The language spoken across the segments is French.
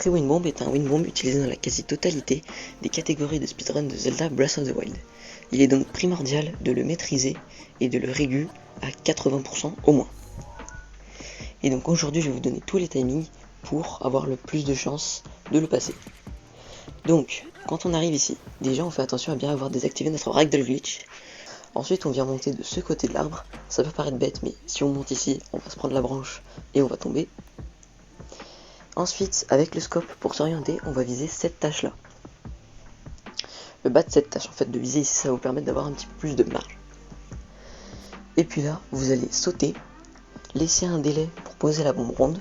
Tree Wind Bomb est un wind bomb utilisé dans la quasi-totalité des catégories de speedrun de Zelda Breath of the Wild. Il est donc primordial de le maîtriser et de le régu à 80% au moins. Et donc aujourd'hui je vais vous donner tous les timings pour avoir le plus de chances de le passer. Donc quand on arrive ici, déjà on fait attention à bien avoir désactivé notre Ragdoll Glitch. Ensuite on vient monter de ce côté de l'arbre, ça peut paraître bête mais si on monte ici on va se prendre la branche et on va tomber. Ensuite avec le scope pour s'orienter on va viser cette tâche là. Le bas de cette tâche en fait de viser ici ça va vous permettre d'avoir un petit peu plus de marge. Et puis là vous allez sauter, laisser un délai pour poser la bombe ronde.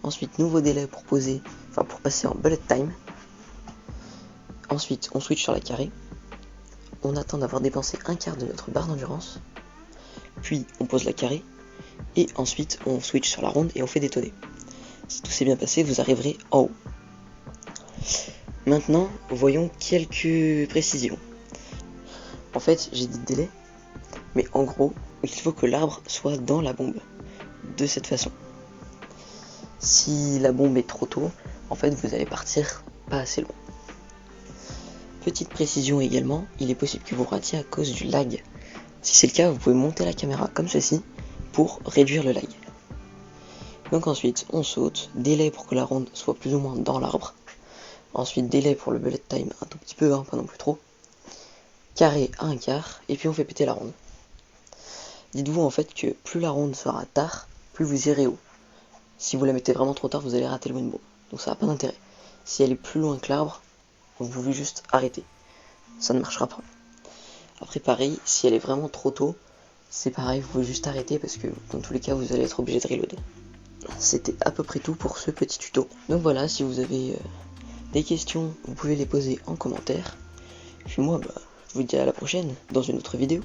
Ensuite nouveau délai pour passer en bullet time. Ensuite on switch sur la carré. On attend d'avoir dépensé un quart de notre barre d'endurance. Puis on pose la carré. Et ensuite on switch sur la ronde et on fait détonner. Si tout s'est bien passé, vous arriverez en haut. Maintenant, voyons quelques précisions. En fait, j'ai dit délai, mais en gros, il faut que l'arbre soit dans la bombe. De cette façon. Si la bombe est trop tôt, en fait, vous allez partir pas assez loin. Petite précision également, il est possible que vous ratiez à cause du lag. Si c'est le cas, vous pouvez monter la caméra comme ceci pour réduire le lag. Donc ensuite, on saute, délai pour que la ronde soit plus ou moins dans l'arbre. Ensuite, délai pour le bullet time un tout petit peu, pas non plus trop. Carré à un quart, et puis on fait péter la ronde. Dites-vous en fait que plus la ronde sera tard, plus vous irez haut. Si vous la mettez vraiment trop tard, vous allez rater le wind bomb. Donc ça n'a pas d'intérêt. Si elle est plus loin que l'arbre, vous pouvez juste arrêter. Ça ne marchera pas. Après pareil, si elle est vraiment trop tôt, c'est pareil, vous pouvez juste arrêter parce que dans tous les cas, vous allez être obligé de reload. C'était à peu près tout pour ce petit tuto. Donc voilà, si vous avez des questions, vous pouvez les poser en commentaire. Puis moi, je vous dis à la prochaine dans une autre vidéo.